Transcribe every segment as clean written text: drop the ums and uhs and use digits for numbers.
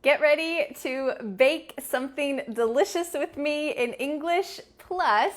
Get ready to bake something delicious with me in English, plus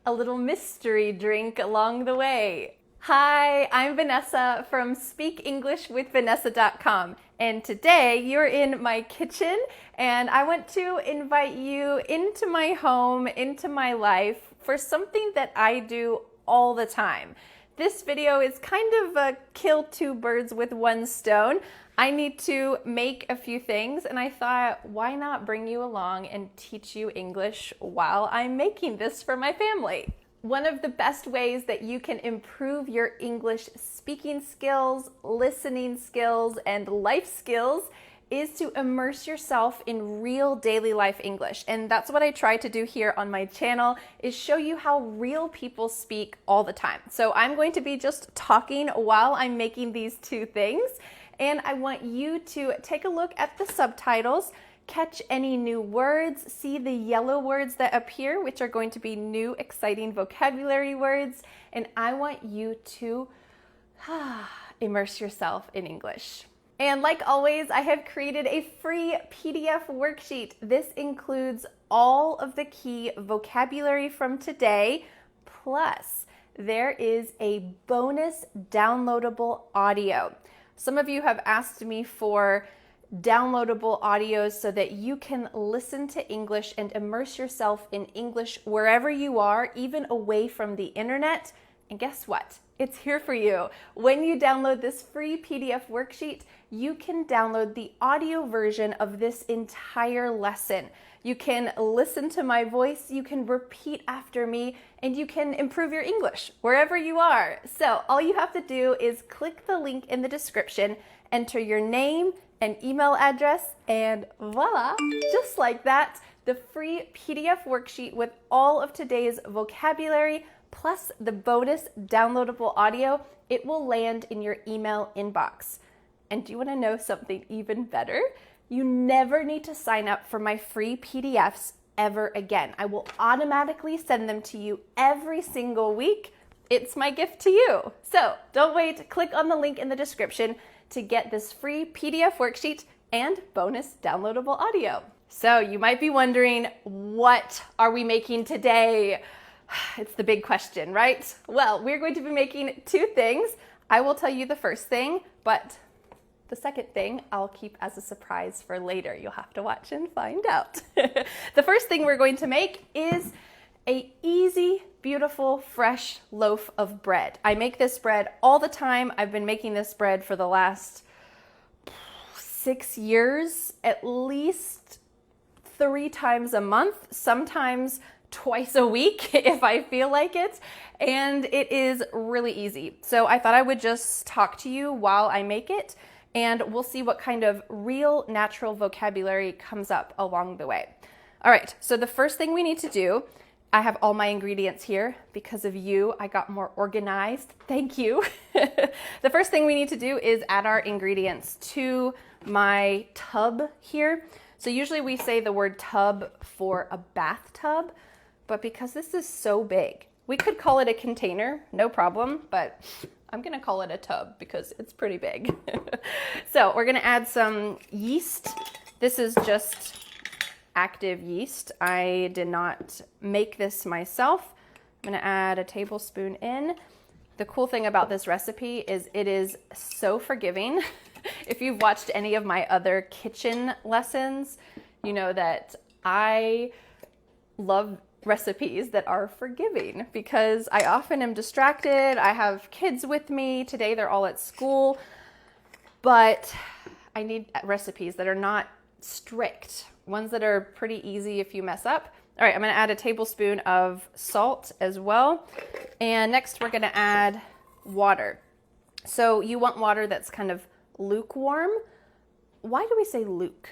a little mystery drink along the way. Hi, I'm Vanessa from SpeakEnglishWithVanessa.com, and today you're in my kitchen, and I want to invite you into my home, into my life, for something that I do all the time. This video is kind of a kill two birds with one stone. I need to make a few things, and I thought, why not bring you along and teach you English while I'm making this for my family? One of the best ways that you can improve your English speaking skills, listening skills, and life skills is to immerse yourself in real daily life English. And that's what I try to do here on my channel, is show you how real people speak all the time. So I'm going to be just talking while I'm making these two things. And I want you to take a look at the subtitles, catch any new words, see the yellow words that appear, which are going to be new, exciting vocabulary words. And I want you to immerse yourself in English. And like always, I have created a free PDF worksheet. This includes all of the key vocabulary from today, plus there is a bonus downloadable audio. Some of you have asked me for downloadable audios so that you can listen to English and immerse yourself in English wherever you are, even away from the internet. And guess what? It's here for you. When you download this free PDF worksheet, you can download the audio version of this entire lesson. You can listen to my voice, you can repeat after me, and you can improve your English wherever you are. So all you have to do is click the link in the description, enter your name and email address, and voila, just like that, the free PDF worksheet with all of today's vocabulary plus the bonus downloadable audio, it will land in your email inbox. And do you want to know something even better? You never need to sign up for my free PDFs ever again. I will automatically send them to you every single week. It's my gift to you. So don't wait, click on the link in the description to get this free PDF worksheet and bonus downloadable audio. So you might be wondering, what are we making today? It's the big question, right? Well, we're going to be making two things. I will tell you the first thing, but the second thing I'll keep as a surprise for later. You'll have to watch and find out. The first thing we're going to make is an easy, beautiful, fresh loaf of bread. I make this bread all the time. I've been making this bread for the last 6 years, at least 3 times a month, sometimes twice a week if I feel like it, and it is really easy. So I thought I would just talk to you while I make it, and we'll see what kind of real natural vocabulary comes up along the way. All right, so the first thing we need to do, I have all my ingredients here. Because of you, I got more organized. Thank you. The first thing we need to do is add our ingredients to my tub here. So usually we say the word tub for a bathtub, but because this is so big, we could call it a container, no problem, but I'm gonna call it a tub because it's pretty big. So we're gonna add some yeast. This is just active yeast. I did not make this myself. I'm gonna add a tablespoon in. The cool thing about this recipe is it is so forgiving. If you've watched any of my other kitchen lessons, you know that I love recipes that are forgiving because I often am distracted. I have kids with me. Today they're all at school, but I need recipes that are not strict, ones that are pretty easy if you mess up. All right, I'm gonna add a tablespoon of salt as well. And next we're gonna add water. So you want water that's kind of lukewarm. Why do we say Luke?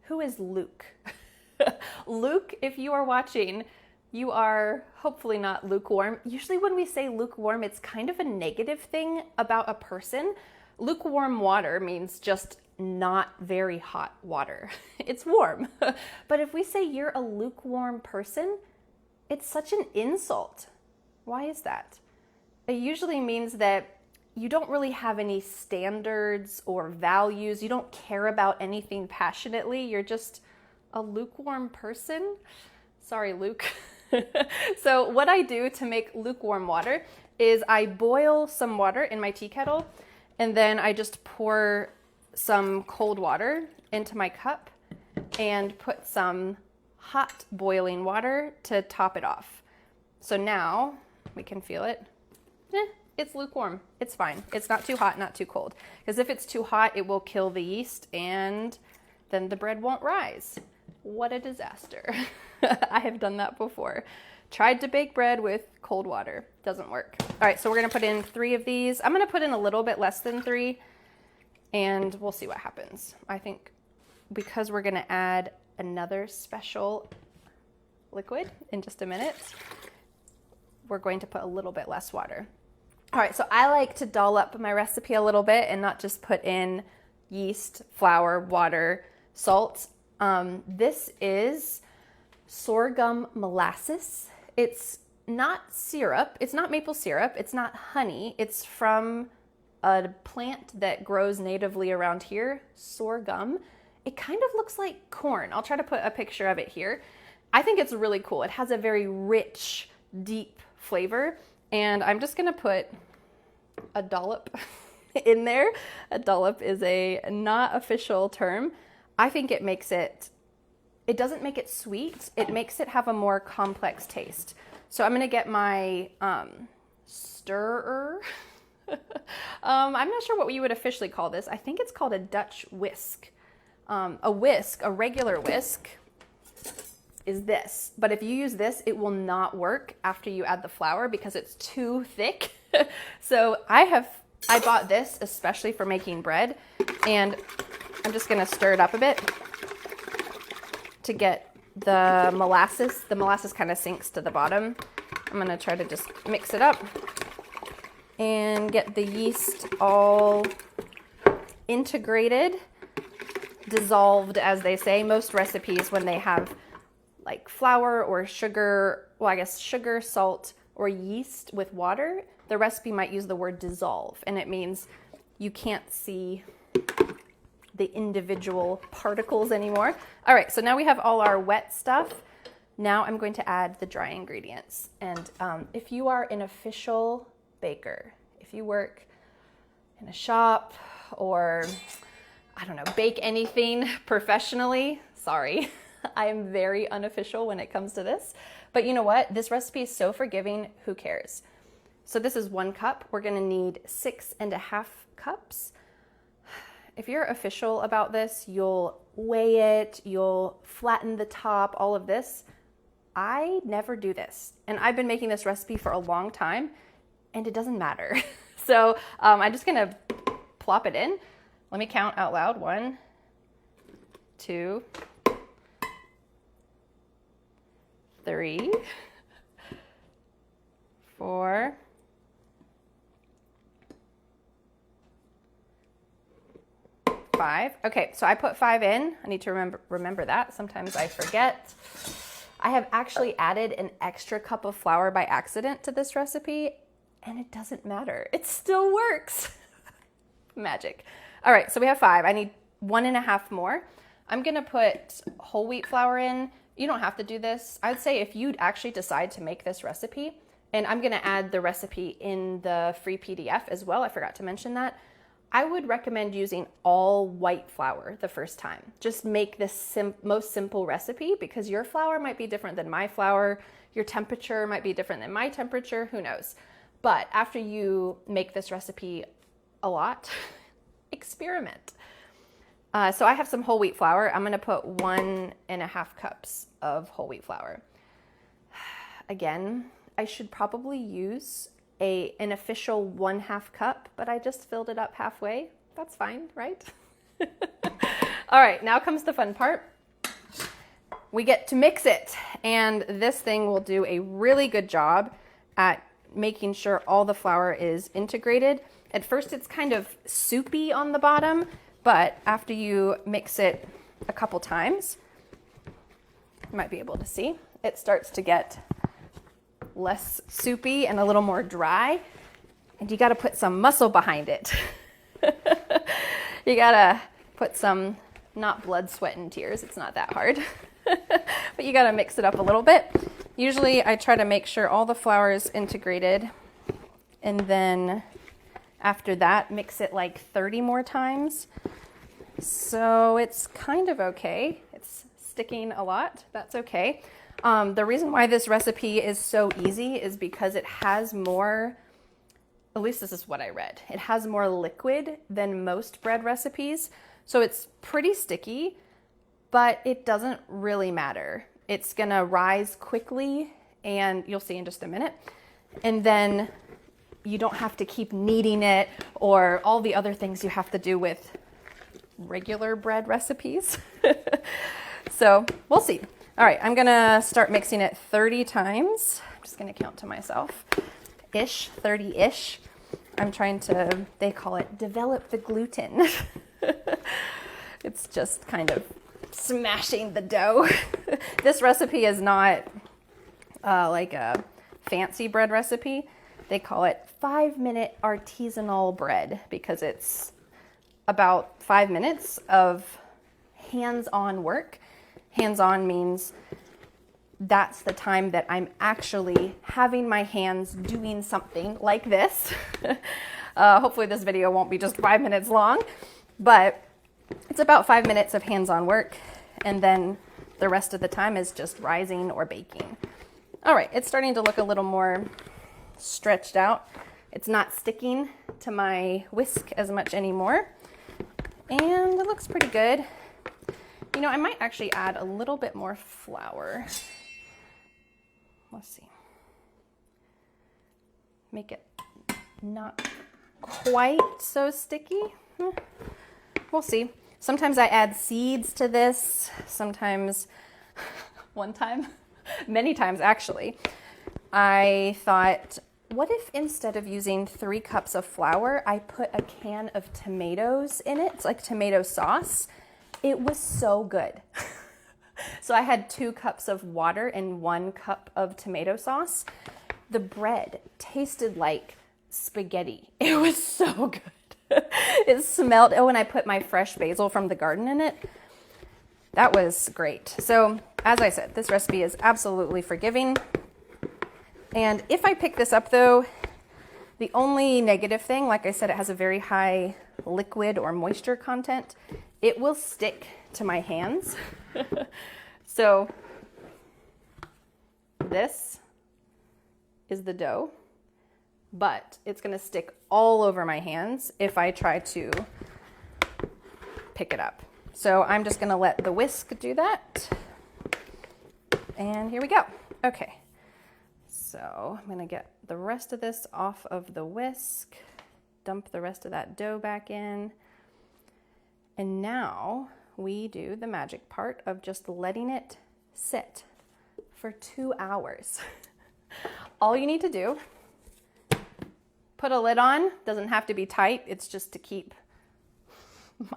Who is Luke? Luke, if you are watching, you are hopefully not lukewarm. Usually when we say lukewarm, it's kind of a negative thing about a person. Lukewarm water means just not very hot water. It's warm. But if we say you're a lukewarm person, it's such an insult. Why is that? It usually means that you don't really have any standards or values. You don't care about anything passionately. You're just a lukewarm person. Sorry, Luke. So what I do to make lukewarm water is I boil some water in my tea kettle, and then I just pour some cold water into my cup and put some hot boiling water to top it off. So now we can feel it. It's lukewarm. It's fine. It's not too hot, not too cold. Because if it's too hot, it will kill the yeast and then the bread won't rise. What a disaster. I have done that before. Tried to bake bread with cold water. Doesn't work. All right, so we're going to put in 3 of these. I'm going to put in a little bit less than 3, and we'll see what happens. I think because we're going to add another special liquid in just a minute, we're going to put a little bit less water. All right, so I like to doll up my recipe a little bit and not just put in yeast, flour, water, salt. This is sorghum molasses. It's not syrup. It's not maple syrup. It's not honey. It's from a plant that grows natively around here, sorghum. It kind of looks like corn. I'll try to put a picture of it here. I think it's really cool. It has a very rich, deep flavor, and I'm just gonna put a dollop in there. A dollop is a not official term. I think it makes it doesn't make it sweet, it makes it have a more complex taste. So I'm gonna get my stirrer. I'm not sure what you would officially call this. I think it's called a Dutch whisk. A regular whisk is this, but if you use this, it will not work after you add the flour because it's too thick. So I bought this especially for making bread, and I'm just gonna stir it up a bit to get the molasses. The molasses kind of sinks to the bottom. I'm gonna try to just mix it up and get the yeast all integrated, dissolved, as they say. Most recipes, when they have like flour or sugar, well, I guess sugar, salt, or yeast with water, the recipe might use the word dissolve, and it means you can't see the individual particles anymore. All right, so now we have all our wet stuff. Now I'm going to add the dry ingredients. And if you are an official baker, if you work in a shop or, I don't know, bake anything professionally, sorry, I am very unofficial when it comes to this. But you know what? This recipe is so forgiving, who cares? So this is 1 cup. We're gonna need 6.5 cups. If you're official about this, you'll weigh it, you'll flatten the top, all of this. I never do this. And I've been making this recipe for a long time, and it doesn't matter. So I'm just gonna plop it in. Let me count out loud. 1, 2, 3, 4, 5. Okay, so I put 5 in. I need to remember that. Sometimes I forget. I have actually added an extra cup of flour by accident to this recipe, and it doesn't matter. It still works. Magic. All right, so we have 5. I need 1.5 more. I'm gonna put whole wheat flour in. You don't have to do this. I'd say if you actually decide to make this recipe, and I'm gonna add the recipe in the free PDF as well, I forgot to mention that, I would recommend using all white flour the first time. Just make this most simple recipe, because your flour might be different than my flour, your temperature might be different than my temperature, who knows. But after you make this recipe a lot, experiment. So I have some whole wheat flour. I'm gonna put 1.5 cups of whole wheat flour. Again, I should probably use an official 1/2 cup, but I just filled it up halfway. That's fine, right? All right, now comes the fun part. We get to mix it, and this thing will do a really good job at making sure all the flour is integrated. At first it's kind of soupy on the bottom, but after you mix it a couple times, you might be able to see, it starts to get less soupy and a little more dry. and you got to put some muscle behind it. You got to put some, not blood, sweat, and tears. It's not that hard. But you got to mix it up a little bit. Usually I try to make sure all the flour is integrated, and then after that mix it like 30 more times. So it's kind of okay. It's sticking a lot. That's okay. The reason why this recipe is so easy is because it has more, at least this is what I read, it has more liquid than most bread recipes. So it's pretty sticky, but it doesn't really matter. It's gonna rise quickly, and you'll see in just a minute. And then you don't have to keep kneading it or all the other things you have to do with regular bread recipes. So we'll see. All right, I'm gonna start mixing it 30 times. I'm just gonna count to myself, 30-ish. I'm trying to, they call it develop the gluten. It's just kind of smashing the dough. This recipe is not like a fancy bread recipe. They call it 5-minute artisanal bread because it's about 5 minutes of hands-on work. Hands-on means that's the time that I'm actually having my hands doing something like this. Hopefully this video won't be just 5 minutes long, but it's about 5 minutes of hands-on work, and then the rest of the time is just rising or baking. All right, it's starting to look a little more stretched out. It's not sticking to my whisk as much anymore, and it looks pretty good. You know, I might actually add a little bit more flour. Let's see. Make it not quite so sticky. We'll see. Sometimes I add seeds to this. Sometimes, one time, many times actually, I thought, what if instead of using 3 cups of flour, I put a can of tomatoes in it? It's like tomato sauce. It was so good. So I had 2 cups of water and 1 cup of tomato sauce. The bread tasted like spaghetti. It was so good. It smelled, oh, and I put my fresh basil from the garden in it. That was great. So as I said, this recipe is absolutely forgiving. And if I pick this up though, the only negative thing, like I said, it has a very high liquid or moisture content. It will stick to my hands. So this is the dough, but it's gonna stick all over my hands if I try to pick it up. So I'm just gonna let the whisk do that. And here we go. Okay, so I'm gonna get the rest of this off of the whisk, dump the rest of that dough back in. And now we do the magic part of just letting it sit for 2 hours. All you need to do, put a lid on, doesn't have to be tight, it's just to keep,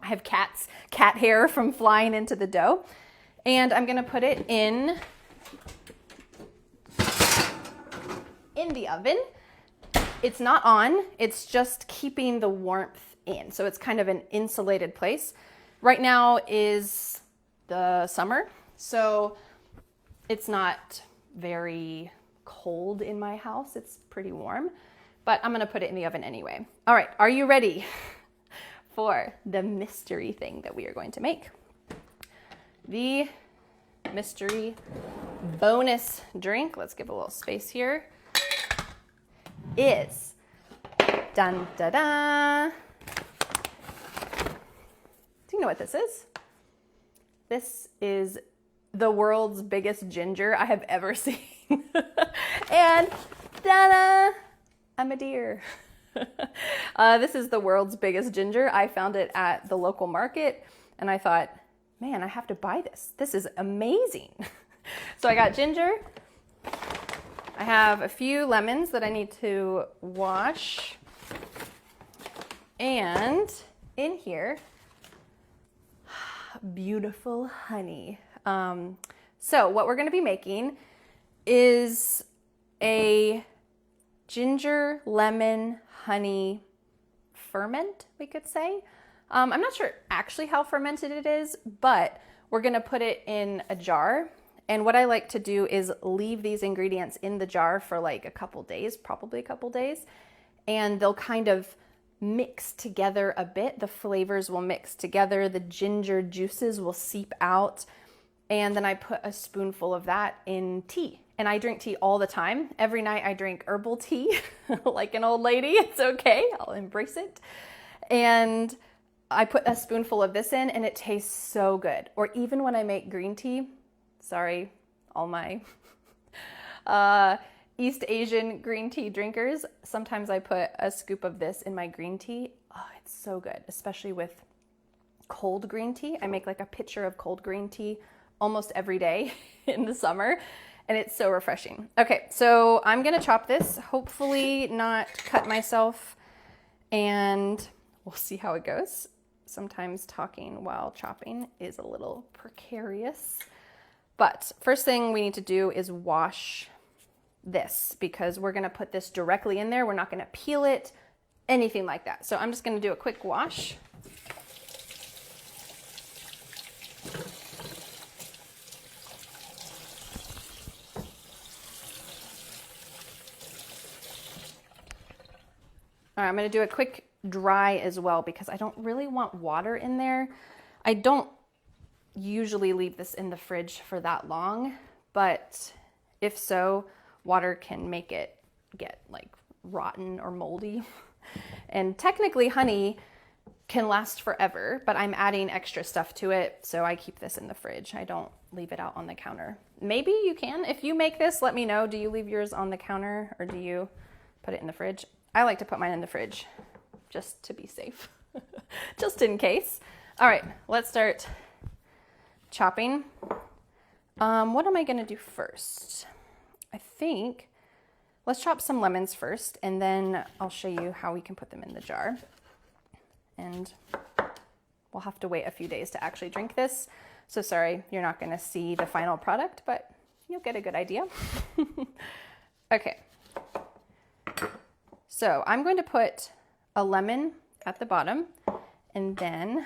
I have cat hair from flying into the dough. And I'm gonna put it in the oven. It's not on, it's just keeping the warmth in. So it's kind of an insulated place. Right now is the summer, so it's not very cold in my house. It's pretty warm, but I'm gonna put it in the oven anyway. All right, are you ready for the mystery thing that we are going to make? The mystery bonus drink, let's give a little space here, is dun da da. Do you know what this is? This is the world's biggest ginger I have ever seen. And ta-da! I'm a deer. This is the world's biggest ginger. I found it at the local market and I thought, man, I have to buy this. This is amazing. So I got ginger. I have a few lemons that I need to wash. And in here, beautiful honey. So what we're going to be making is a ginger, lemon, honey ferment, we could say. I'm not sure actually how fermented it is, but we're gonna put it in a jar. And what I like to do is leave these ingredients in the jar for like a couple days, probably a couple days, and they'll kind of mix together a bit. The flavors will mix together, the ginger juices will seep out, and then I put a spoonful of that in tea. And I drink tea all the time. Every night I drink herbal tea, like an old lady. It's okay, I'll embrace it. And I put a spoonful of this in and it tastes so good. Or even when I make green tea, sorry, all my East Asian green tea drinkers, sometimes I put a scoop of this in my green tea. Oh, it's so good, especially with cold green tea. I make like a pitcher of cold green tea almost every day in the summer, and it's so refreshing. Okay, so I'm gonna chop this, hopefully not cut myself, and we'll see how it goes. Sometimes talking while chopping is a little precarious. But first thing we need to do is wash this, because we're gonna put this directly in there. We're not gonna peel it, anything like that. So I'm just gonna do a quick wash. All right, I'm gonna do a quick dry as well, because I don't really want water in there. I don't usually leave this in the fridge for that long, but if so, water can make it get like rotten or moldy. And technically honey can last forever, but I'm adding extra stuff to it, so I keep this in the fridge. I don't leave it out on the counter. Maybe you can. If you make this, let me know. Do you leave yours on the counter or do you put it in the fridge? I like to put mine in the fridge just to be safe, just in case. All right, let's start chopping. What am I gonna do first? I think, let's chop some lemons first, and then I'll show you how we can put them in the jar. And we'll have to wait a few days to actually drink this. So sorry, you're not gonna see the final product, but you'll get a good idea. Okay. So I'm going to put a lemon at the bottom, and then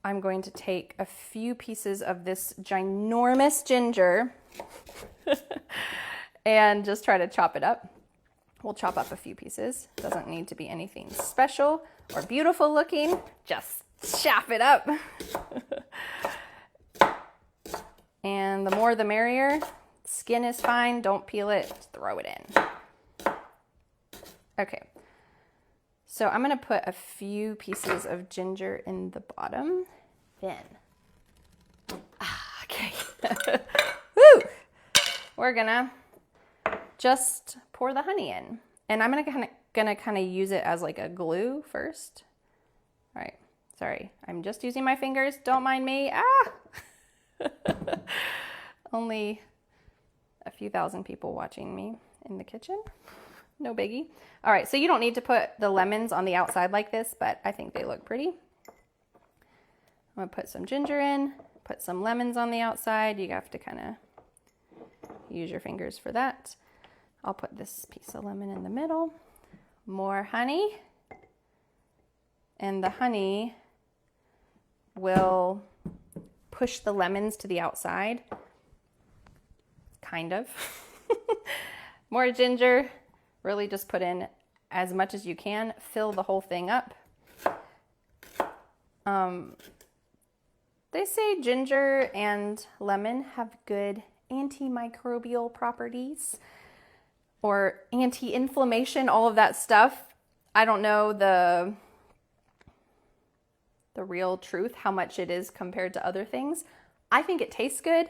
I'm going to take a few pieces of this ginormous ginger and just try to chop it up. We'll chop up a few pieces. Doesn't need to be anything special or beautiful looking. Just chop it up. And the more the merrier. Skin is fine. Don't peel it. Just throw it in. Okay. So I'm going to put a few pieces of ginger in the bottom. Then. Okay. Woo! We're gonna just pour the honey in. And I'm gonna kind of use it as like a glue first. All right. Sorry. I'm just using my fingers. Don't mind me. Ah! Only a few thousand people watching me in the kitchen. No biggie. All right, so you don't need to put the lemons on the outside like this, but I think they look pretty. I'm gonna put some ginger in, put some lemons on the outside. You have to kind of use your fingers for that. I'll put this piece of lemon in the middle. More honey. And the honey will push the lemons to the outside. Kind of. More ginger. Really just put in as much as you can. Fill the whole thing up. They say ginger and lemon have good antimicrobial properties or anti-inflammation, all of that stuff. I don't know the real truth, how much it is compared to other things. I think it tastes good,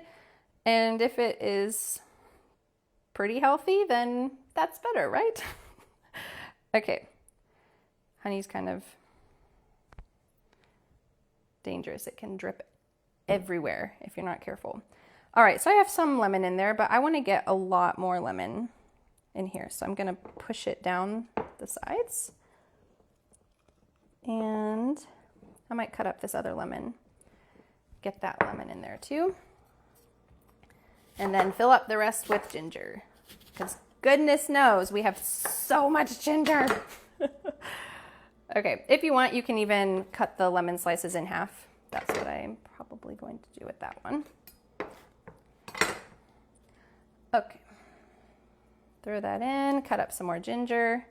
and if it is pretty healthy, then that's better, right? Okay. Honey's kind of dangerous. It can drip everywhere if you're not careful. All right, so I have some lemon in there, but I want to get a lot more lemon in here. So I'm going to push it down the sides. And I might cut up this other lemon. Get that lemon in there too. And then fill up the rest with ginger, because goodness knows we have so much ginger. Okay, if you want, you can even cut the lemon slices in half. That's what I'm probably going to do with that one. Okay, throw that in, cut up some more ginger.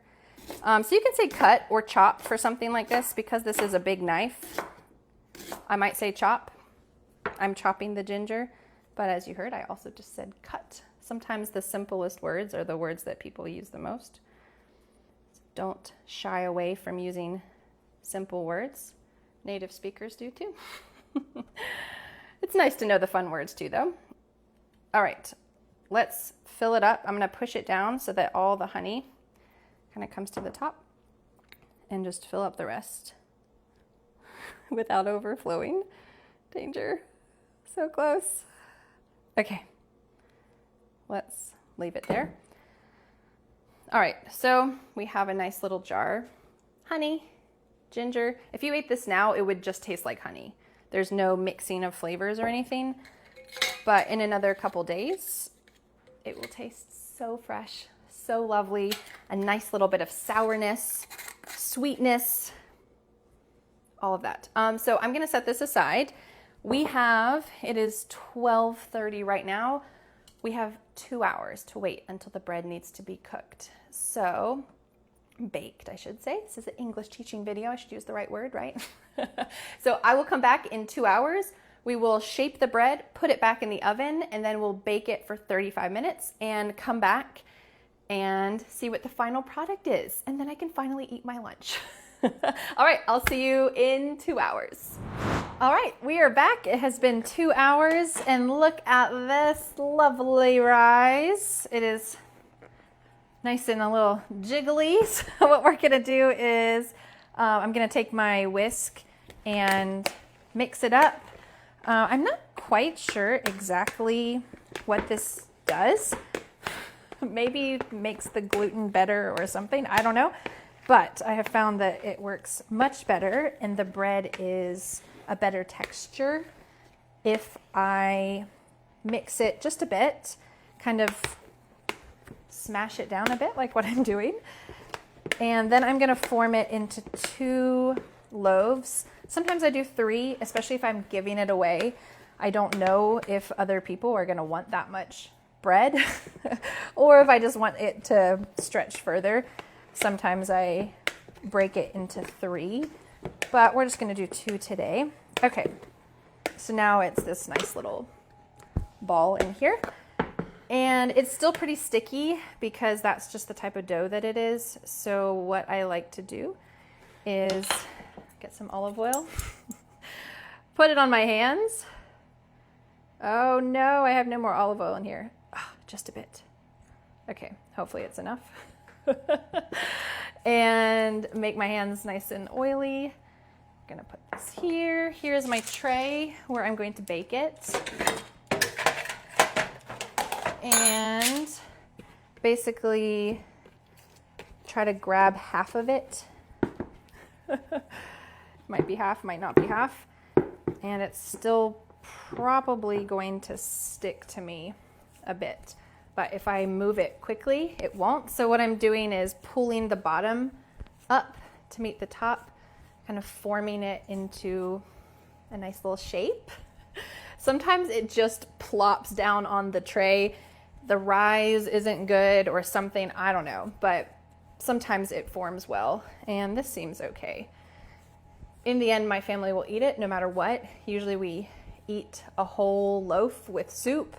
So you can say cut or chop for something like this. Because this is a big knife, I might say chop. I'm chopping the ginger, but as you heard, I also just said cut. Sometimes the simplest words are the words that people use the most. So don't shy away from using simple words. Native speakers do too. It's nice to know the fun words too, though. All right, let's fill it up. I'm going to push it down so that all the honey kind of comes to the top, and just fill up the rest without overflowing. Danger. So close. Okay, let's leave it there. All right, so we have a nice little jar. Honey, ginger. If you ate this now, it would just taste like honey. There's no mixing of flavors or anything, but in another couple days, it will taste so fresh, so lovely. A nice little bit of sourness, sweetness, all of that. So I'm gonna set this aside. It is 12:30 right now. We have 2 hours to wait until the bread needs to be cooked. So, baked, I should say. This is an English teaching video. I should use the right word, right? So I will come back in 2 hours. We will shape the bread, put it back in the oven, and then we'll bake it for 35 minutes and come back and see what the final product is. And then I can finally eat my lunch. All right, I'll see you in 2 hours. All right, we are back. It has been 2 hours, and look at this lovely rise. It is nice and a little jiggly. So what we're gonna do is I'm gonna take my whisk and mix it up. I'm not quite sure exactly what this does. Maybe makes the gluten better or something, I don't know. But I have found that it works much better and the bread is a better texture if I mix it just a bit, kind of smash it down a bit like what I'm doing. And then I'm gonna form it into 2 loaves. Sometimes I do 3, especially if I'm giving it away. I don't know if other people are gonna want that much bread or if I just want it to stretch further. Sometimes I break it into 3, but we're just gonna do 2 today. Okay, so now it's this nice little ball in here. And it's still pretty sticky because that's just the type of dough that it is. So what I like to do is get some olive oil, put it on my hands. Oh no, I have no more olive oil in here. Oh, just a bit. Okay, hopefully it's enough. And make my hands nice and oily. I'm gonna put this here. Here's my tray where I'm going to bake it. And basically try to grab half of it. Might be half, might not be half. And it's still probably going to stick to me a bit. But if I move it quickly, it won't. So what I'm doing is pulling the bottom up to meet the top, kind of forming it into a nice little shape. Sometimes it just plops down on the tray. The rise isn't good or something, I don't know, but sometimes it forms well, and this seems okay. In the end, my family will eat it no matter what. Usually we eat a whole loaf with soup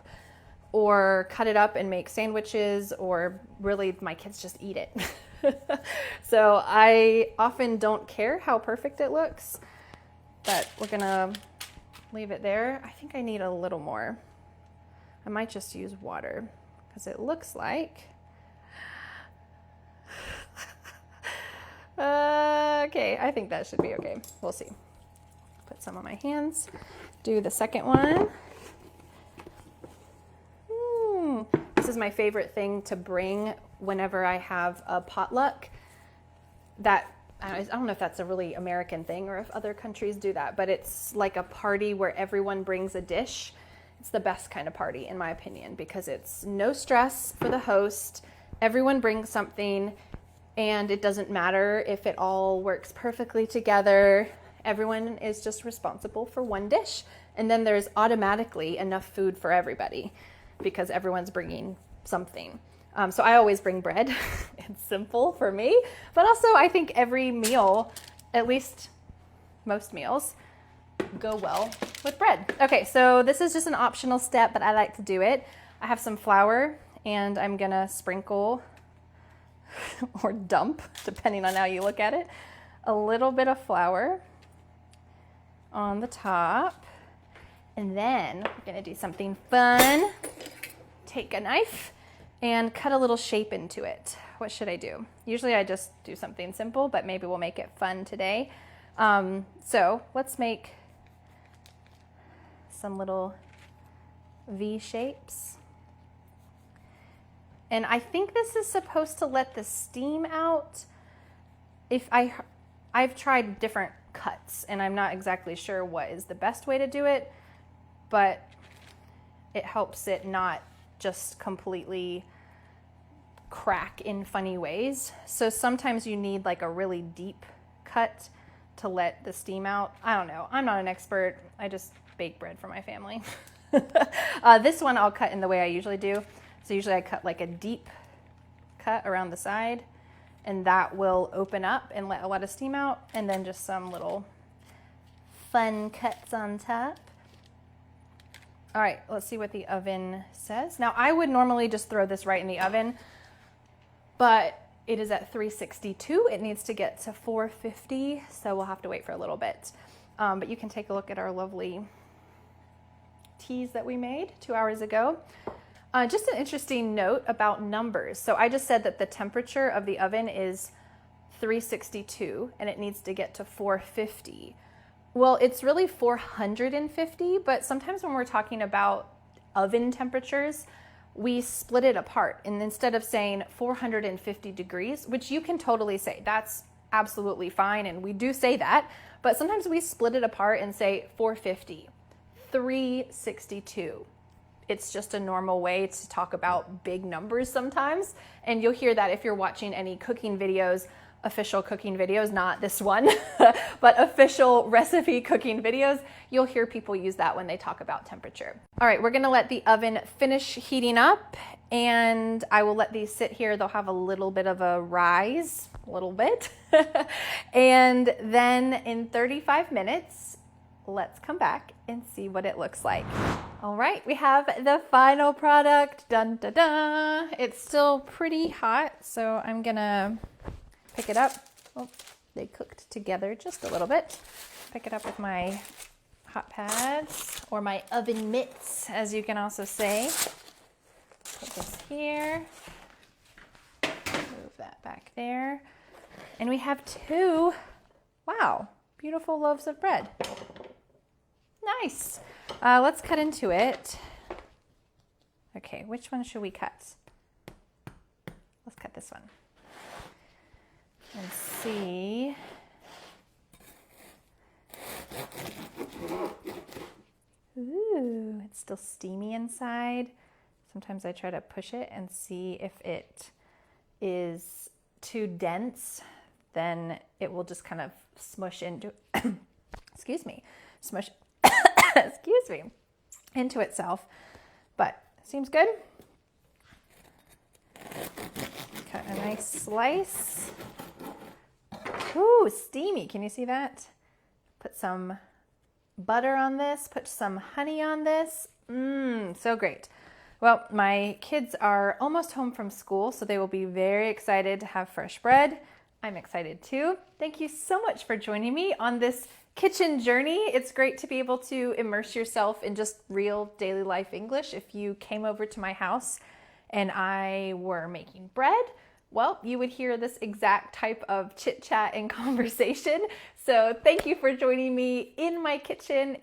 or cut it up and make sandwiches, or really my kids just eat it. So I often don't care how perfect it looks, but we're gonna leave it there. I think I need a little more. I might just use water because it looks like, okay, I think that should be okay. We'll see. Put some on my hands, do the second one. This is my favorite thing to bring whenever I have a potluck. I don't know if that's a really American thing or if other countries do that, but it's like a party where everyone brings a dish. It's the best kind of party in my opinion because it's no stress for the host. everyone brings something, and it doesn't matter if it all works perfectly together. Everyone is just responsible for one dish, and then there's automatically enough food for everybody because everyone's bringing something. So I always bring bread. It's simple for me, but also I think every meal, at least most meals, go well with bread. Okay, so this is just an optional step, but I like to do it. I have some flour, and I'm gonna sprinkle or dump, depending on how you look at it, a little bit of flour on the top. And then we're gonna do something fun. Take a knife and cut a little shape into it. What should I do? Usually I just do something simple, but maybe we'll make it fun today. So let's make some little V shapes. And I think this is supposed to let the steam out. I've tried different cuts, and I'm not exactly sure what is the best way to do it, but it helps it not just completely crack in funny ways. So sometimes you need like a really deep cut to let the steam out. I don't know. I'm not an expert. I just bake bread for my family. This one I'll cut in the way I usually do. So usually I cut like a deep cut around the side, and that will open up and let a lot of steam out, and then just some little fun cuts on top. All right, let's see what the oven says. Now I would normally just throw this right in the oven, but it is at 362. It needs to get to 450, so we'll have to wait for a little bit. But you can take a look at our lovely teas that we made 2 hours ago. Just an interesting note about numbers. So I just said that the temperature of the oven is 362 and it needs to get to 450. Well, it's really 450, but sometimes when we're talking about oven temperatures, we split it apart. And instead of saying 450 degrees, which you can totally say, that's absolutely fine, and we do say that, but sometimes we split it apart and say 450, 362. It's just a normal way to talk about big numbers sometimes. And you'll hear that if you're watching any cooking videos, official cooking videos, not this one, but official recipe cooking videos, you'll hear people use that when they talk about temperature. All right, we're gonna let the oven finish heating up, and I will let these sit here. They'll have a little bit of a rise, a little bit. And then in 35 minutes, let's come back and see what it looks like. All right, we have the final product. Dun, dun, dun. It's still pretty hot, so I'm gonna pick it up. Oh, they cooked together just a little bit. Pick it up with my hot pads, or my oven mitts, as you can also say. Put this here. Move that back there. And we have two, wow, beautiful loaves of bread. Nice. Let's cut into it. Okay, which one should we cut? Let's cut this one. And see. Ooh, it's still steamy inside. Sometimes I try to push it and see if it is too dense, then it will just kind of smush into, excuse me, smush, excuse me, into itself. But seems good. Cut a nice slice. Ooh, steamy. Can you see that? Put some butter on this, put some honey on this. So great. Well, my kids are almost home from school, so they will be very excited to have fresh bread. I'm excited too. Thank you so much for joining me on this kitchen journey. It's great to be able to immerse yourself in just real daily life English. If you came over to my house and I were making bread, well, you would hear this exact type of chit chat and conversation. So thank you for joining me in my kitchen.